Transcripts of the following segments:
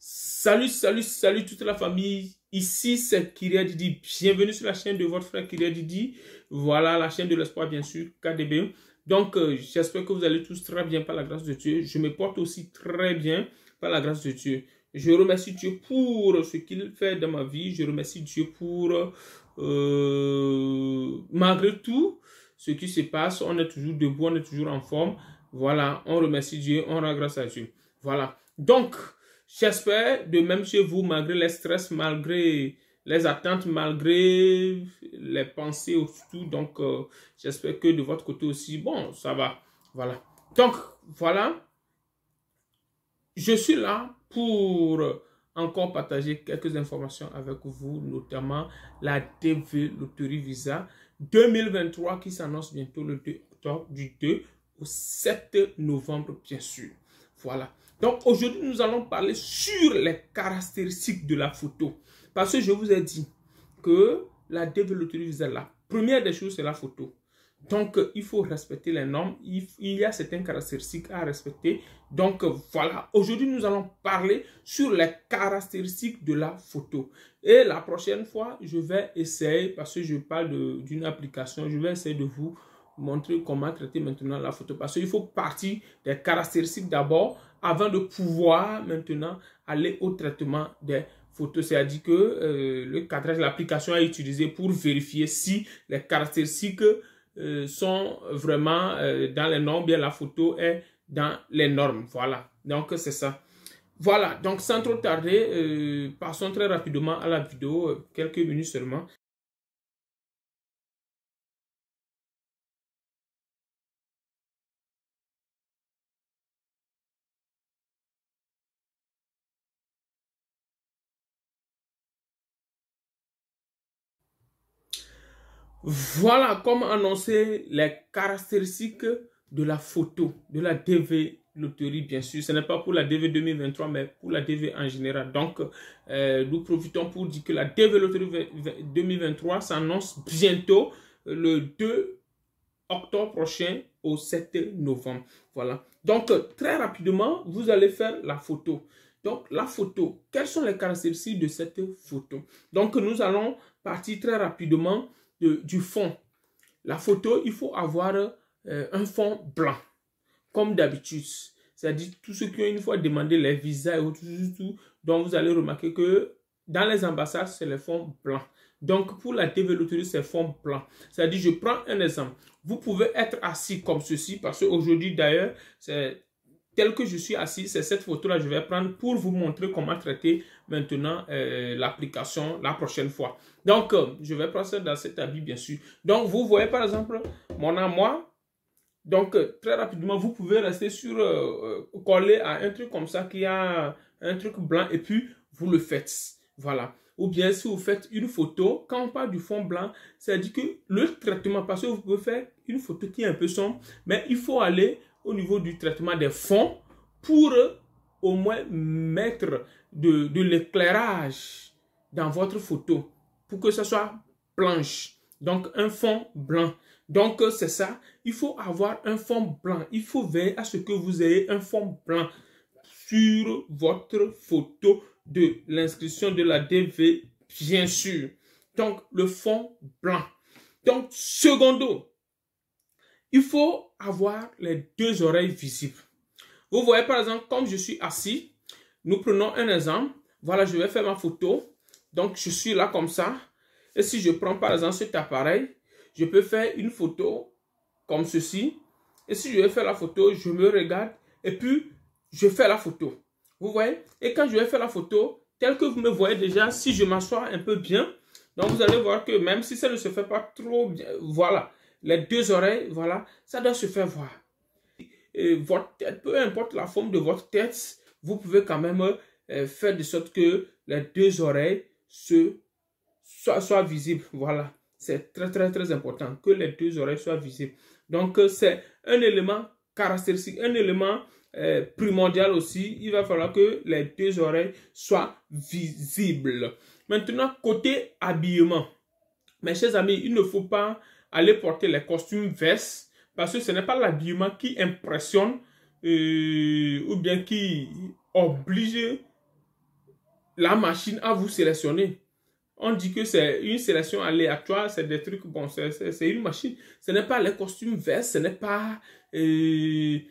Salut toute la famille. Ici, c'est Kyria Didi. Bienvenue sur la chaîne de votre frère Kyria Didi. Voilà, la chaîne de l'espoir, bien sûr, KDB. Donc, j'espère que vous allez tous très bien par la grâce de Dieu. Je me porte aussi très bien par la grâce de Dieu. Je remercie Dieu pour ce qu'il fait dans ma vie. Je remercie Dieu pour, malgré tout, ce qui se passe, on est toujours debout, on est toujours en forme. Voilà, on remercie Dieu, on rend grâce à Dieu. Voilà. Donc, j'espère de même chez vous, malgré les stress, malgré les attentes, malgré les pensées autour. Donc, j'espère que de votre côté aussi, bon, ça va. Voilà. Donc, voilà. Je suis là pour encore partager quelques informations avec vous, notamment la DV Loterie Visa 2023 qui s'annonce bientôt le 2 octobre, du 2 au 7 novembre, bien sûr. Voilà. Donc, aujourd'hui, nous allons parler sur les caractéristiques de la photo. Parce que je vous ai dit que la DV Loterie Visa, la première des choses, c'est la photo. Donc, il faut respecter les normes. Il y a certaines caractéristiques à respecter. Donc, voilà. Aujourd'hui, nous allons parler sur les caractéristiques de la photo. Et la prochaine fois, je vais essayer, parce que je parle d'une application, je vais essayer de vous montrer comment traiter maintenant la photo. Parce qu'il faut partir des caractéristiques d'abord, avant de pouvoir maintenant aller au traitement des photos. C'est-à-dire que le cadrage, l'application est utilisée pour vérifier si les caractéristiques sont vraiment dans les normes, bien la photo est dans les normes. Voilà, donc c'est ça. Voilà, donc sans trop tarder, passons très rapidement à la vidéo, quelques minutes seulement. Voilà comment annoncer les caractéristiques de la photo, de la DV Loterie, bien sûr. Ce n'est pas pour la DV 2023, mais pour la DV en général. Donc, nous profitons pour dire que la DV Loterie 2023 s'annonce bientôt le 2 octobre prochain au 7 novembre. Voilà. Donc, très rapidement, vous allez faire la photo. Donc, la photo, quelles sont les caractéristiques de cette photo? Donc, nous allons partir très rapidement du fond. La photo, il faut avoir un fond blanc, comme d'habitude. C'est-à-dire, tous ceux qui ont une fois demandé les visas et autres, donc vous allez remarquer que dans les ambassades, c'est le fond blanc. Donc, pour la DV Loterie, c'est fond blanc. C'est-à-dire, je prends un exemple. Vous pouvez être assis comme ceci, parce qu'aujourd'hui, d'ailleurs, c'est tel que je suis assis, c'est cette photo-là que je vais prendre pour vous montrer comment traiter maintenant l'application la prochaine fois. Donc, je vais prendre ça dans cet habit, bien sûr. Donc, vous voyez par exemple mon armoire. Donc, très rapidement, vous pouvez rester sur, coller à un truc comme ça qui a un truc blanc et puis vous le faites. Voilà. Ou bien, si vous faites une photo, quand on parle du fond blanc, c'est-à-dire que le traitement, parce que vous pouvez faire une photo qui est un peu sombre, mais il faut aller au niveau du traitement des fonds pour au moins mettre de l'éclairage dans votre photo pour que ce soit blanche. Donc, un fond blanc. Donc, c'est ça. Il faut avoir un fond blanc. Il faut veiller à ce que vous ayez un fond blanc sur votre photo de l'inscription de la DV, bien sûr. Donc, le fond blanc. Donc, secondo, il faut avoir les deux oreilles visibles. Vous voyez par exemple, comme je suis assis, nous prenons un exemple. Voilà, je vais faire ma photo. Donc, je suis là comme ça. Et si je prends par exemple cet appareil, je peux faire une photo comme ceci. Et si je vais faire la photo, je me regarde et puis je fais la photo. Vous voyez? Et quand je vais faire la photo, tel que vous me voyez déjà, si je m'assois un peu bien, donc vous allez voir que même si ça ne se fait pas trop bien, voilà, les deux oreilles, voilà, ça doit se faire voir. Et votre tête, peu importe la forme de votre tête, vous pouvez quand même faire de sorte que les deux oreilles soient visibles. Voilà, c'est très important que les deux oreilles soient visibles. Donc, c'est un élément caractéristique, un élément primordial aussi. Il va falloir que les deux oreilles soient visibles. Maintenant, côté habillement, mes chers amis, il ne faut pas aller porter les costumes vestes parce que ce n'est pas l'habillement qui impressionne ou bien qui oblige la machine à vous sélectionner. On dit que c'est une sélection aléatoire, c'est des trucs, bon, c'est une machine. Ce n'est pas les costumes verts, ce n'est pas les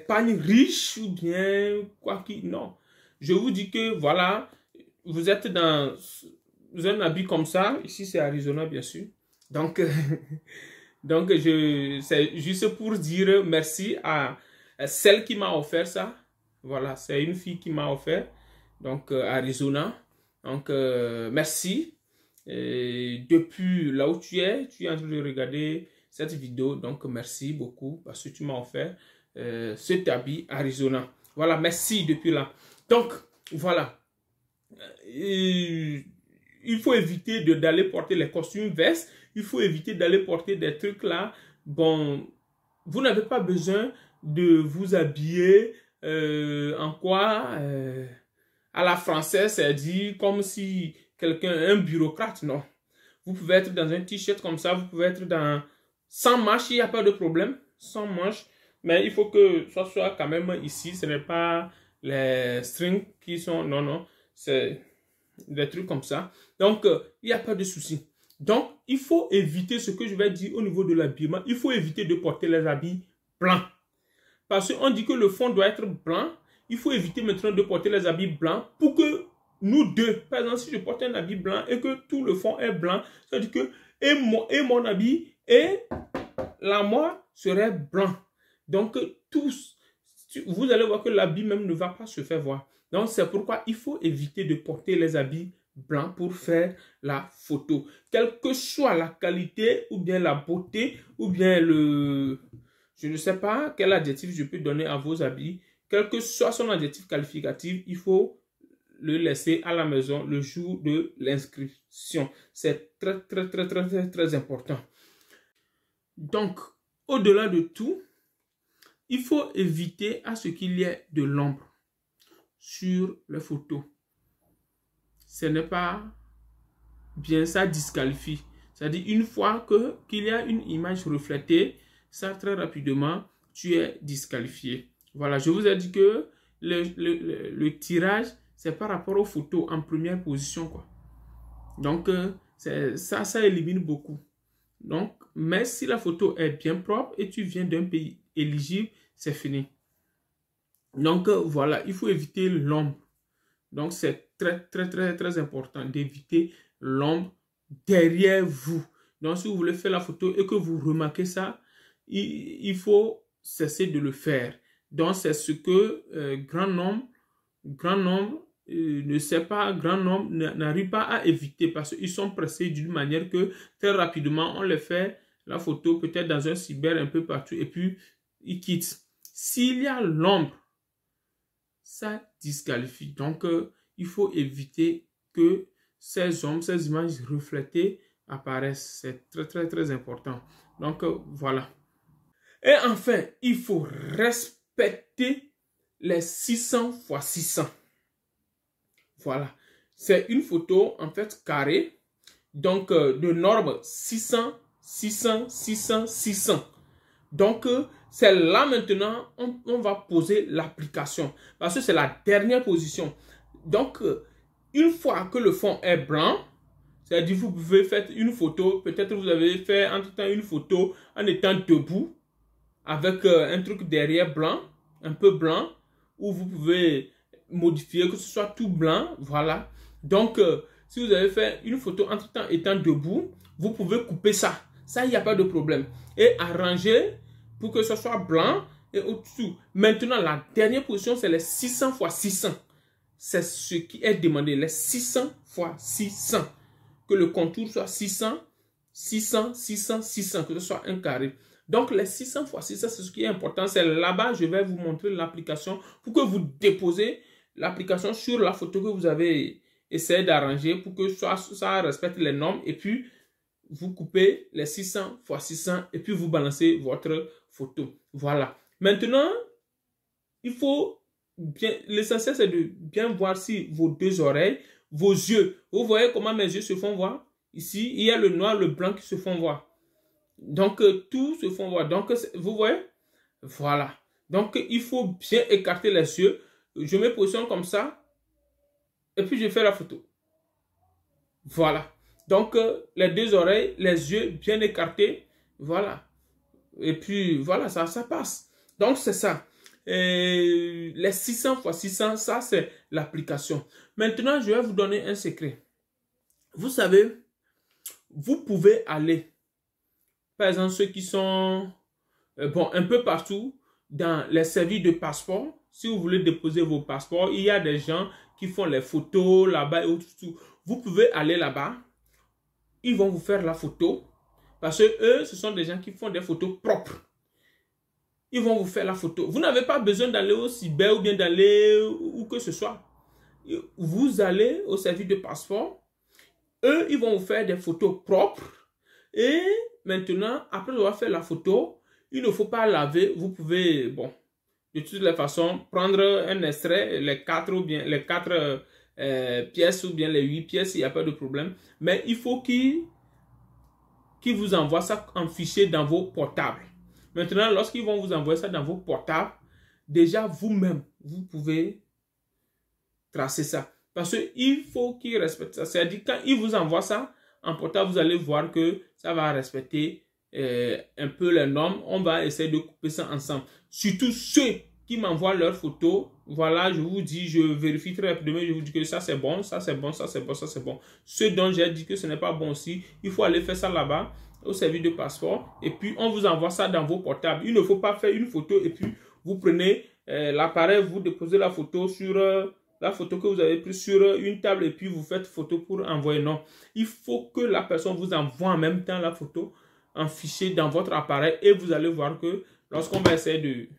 pagnes riches ou bien quoi qu'il... Non. Je vous dis que, voilà, vous êtes dans un habit comme ça. Ici, c'est Arizona, bien sûr. Donc, donc c'est juste pour dire merci à celle qui m'a offert ça. Voilà, c'est une fille qui m'a offert. Donc, Arizona. Donc, merci. Et depuis là où tu es en train de regarder cette vidéo. Donc, merci beaucoup parce que tu m'as offert cet habit Arizona. Voilà, merci depuis là. Donc, voilà. Il faut éviter d'aller porter les costumes vestes. Il faut éviter d'aller porter des trucs là. Bon, vous n'avez pas besoin de vous habiller en quoi à la française, c'est dit comme si quelqu'un, un bureaucrate, non. Vous pouvez être dans un t-shirt comme ça, vous pouvez être dans sans manches, il n'y a pas de problème, sans manches. Mais il faut que ça soit quand même ici, ce n'est pas les strings qui sont, non, non, c'est des trucs comme ça. Donc, il n'y a pas de souci. Donc, il faut éviter ce que je vais dire au niveau de l'habillement. Il faut éviter de porter les habits blancs. Parce qu'on dit que le fond doit être blanc. Il faut éviter maintenant de porter les habits blancs pour que nous deux, par exemple, si je porte un habit blanc et que tout le fond est blanc, ça veut dire que et mon habit et la moi serait blanc. Donc, tous, vous allez voir que l'habit même ne va pas se faire voir. Donc, c'est pourquoi il faut éviter de porter les habits blancs pour faire la photo. Quelle que soit la qualité ou bien la beauté ou bien le... Je ne sais pas quel adjectif je peux donner à vos habits. Quel que soit son adjectif qualificatif, il faut le laisser à la maison le jour de l'inscription. C'est très, très, très, très, très, très important. Donc, au-delà de tout, il faut éviter à ce qu'il y ait de l'ombre sur les photos. Ce n'est pas bien, ça disqualifie. C'est-à-dire, une fois qu'il y a une image reflétée, ça très rapidement, tu es disqualifié. Voilà, je vous ai dit que le tirage, c'est par rapport aux photos en première position, quoi. Donc, ça élimine beaucoup. Donc, mais si la photo est bien propre et tu viens d'un pays éligible, c'est fini. Donc, voilà, il faut éviter l'ombre. Donc, c'est très, très, très, très important d'éviter l'ombre derrière vous. Donc, si vous voulez faire la photo et que vous remarquez ça, il faut cesser de le faire. Donc, c'est ce que grand nombre ne sait pas, grand nombre n'arrive pas à éviter parce qu'ils sont pressés d'une manière que très rapidement, on les fait la photo peut-être dans un cyber un peu partout et puis ils quittent. S'il y a l'ombre, ça disqualifie. Donc, il faut éviter que ces ombres, ces images reflétées apparaissent. C'est très, très, très important. Donc, voilà. Et enfin, il faut respecter les 600 x 600. Voilà. C'est une photo, en fait, carrée. Donc, de norme 600, 600, 600, 600. Donc, c'est là maintenant, on va poser l'application. Parce que c'est la dernière position. Donc, une fois que le fond est blanc, c'est-à-dire vous pouvez faire une photo. Peut-être vous avez fait entre-temps une photo en étant debout. Avec un truc derrière blanc, un peu blanc. Ou vous pouvez modifier que ce soit tout blanc. Voilà. Donc, si vous avez fait une photo entre-temps étant debout, vous pouvez couper ça. Ça, il n'y a pas de problème. Et arranger pour que ce soit blanc et au-dessous. Maintenant, la dernière position, c'est les 600 x 600. C'est ce qui est demandé. Les 600 x 600. Que le contour soit 600, 600, 600, 600. Que ce soit un carré. Donc, les 600 x 600, c'est ce qui est important. C'est là-bas, je vais vous montrer l'application pour que vous déposez l'application sur la photo que vous avez essayé d'arranger pour que ça respecte les normes. Et puis, vous coupez les 600 x 600 et puis vous balancez votre photo. Voilà. Maintenant, il faut bien, l'essentiel c'est de bien voir si vos deux oreilles, vos yeux, vous voyez comment mes yeux se font voir? Ici, il y a le noir, le blanc qui se font voir. Donc, tout se font voir. Donc, vous voyez? Voilà. Donc, il faut bien écarter les yeux. je me positionne comme ça, et puis je fais la photo. Voilà. Donc, les deux oreilles, les yeux bien écartés, voilà. Et puis, voilà, ça passe. Donc, c'est ça. Et les 600 x 600, ça, c'est l'application. Maintenant, je vais vous donner un secret. Vous savez, vous pouvez aller, par exemple, ceux qui sont, bon, un peu partout, dans les services de passeport. Si vous voulez déposer vos passeports, il y a des gens qui font les photos là-bas et tout. Vous pouvez aller là-bas. Ils vont vous faire la photo. Parce que eux, ce sont des gens qui font des photos propres. Ils vont vous faire la photo. Vous n'avez pas besoin d'aller au cyber ou bien d'aller où que ce soit. Vous allez au service de passeport. Eux, ils vont vous faire des photos propres. Et maintenant, après avoir fait la photo, il ne faut pas laver. Vous pouvez, bon, de toutes les façons, prendre un extrait, les 4 ou bien les 4 pièces ou bien les 8 pièces, il n'y a pas de problème. Mais il faut qu'ils vous envoient ça en fichier dans vos portables. Maintenant, lorsqu'ils vont vous envoyer ça dans vos portables, déjà vous-même, vous pouvez tracer ça. Parce qu'il faut qu'ils respectent ça. C'est-à-dire quand ils vous envoient ça en portable, vous allez voir que ça va respecter un peu les normes. On va essayer de couper ça ensemble. Surtout ceux qui m'envoient leurs photos. Voilà, je vous dis, je vérifie très rapidement. Je vous dis que ça c'est bon, ça c'est bon, ça c'est bon, ça c'est bon. Ceux dont j'ai dit que ce n'est pas bon aussi, il faut aller faire ça là-bas au service de passeport. Et puis on vous envoie ça dans vos portables. Il ne faut pas faire une photo et puis vous prenez l'appareil, vous déposez la photo sur la photo que vous avez prise sur une table et puis vous faites photo pour envoyer. Non, il faut que la personne vous envoie en même temps la photo en fichier dans votre appareil et vous allez voir que lorsqu'on va essayer de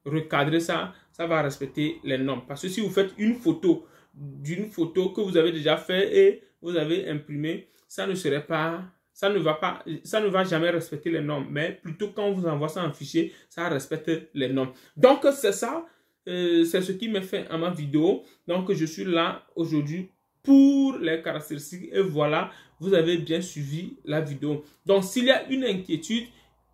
recadrer ça, ça va respecter les normes. Parce que si vous faites une photo d'une photo que vous avez déjà fait et vous avez imprimé, ça ne serait pas, ça ne va jamais respecter les normes. Mais plutôt quand on vous envoie ça en fichier, ça respecte les normes. Donc c'est ça, c'est ce qui me fait à ma vidéo. Donc je suis là aujourd'hui pour les caractéristiques et voilà, vous avez bien suivi la vidéo. Donc s'il y a une inquiétude,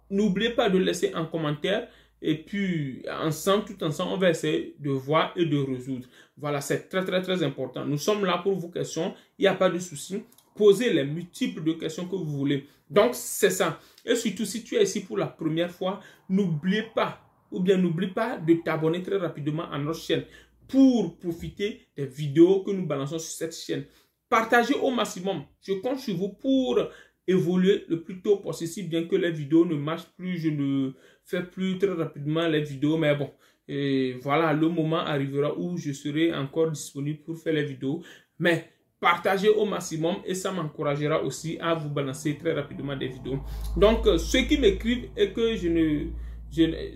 n'oubliez pas de laisser un commentaire et puis ensemble, tout ensemble, on va essayer de voir et de résoudre. Voilà, c'est très important. Nous sommes là pour vos questions, il n'y a pas de souci. Posez les multiples de questions que vous voulez. Donc c'est ça. Et surtout si tu es ici pour la première fois, n'oublie pas de t'abonner très rapidement à notre chaîne pour profiter des vidéos que nous balançons sur cette chaîne. Partagez au maximum. Je compte sur vous pour évoluer le plus tôt possible, si bien que les vidéos ne marchent plus. Je ne fais plus très rapidement les vidéos, mais bon, et voilà, le moment arrivera où je serai encore disponible pour faire les vidéos. Mais partagez au maximum et ça m'encouragera aussi à vous balancer très rapidement des vidéos. Donc, ceux qui m'écrivent et que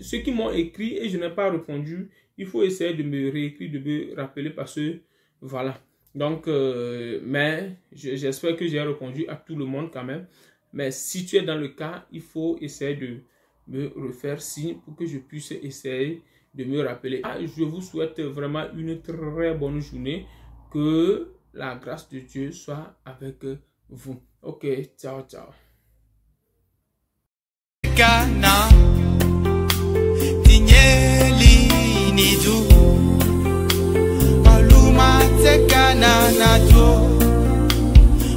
ceux qui m'ont écrit et je n'ai pas répondu, il faut essayer de me réécrire, de me rappeler parce que voilà. Donc, mais j'espère que j'ai répondu à tout le monde quand même. Mais si tu es dans le cas, il faut essayer de me refaire signe pour que je puisse essayer de me rappeler. Je vous souhaite vraiment une très bonne journée. Que la grâce de Dieu soit avec vous. Ok, ciao, ciao.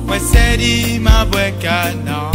Mweseri mabwekana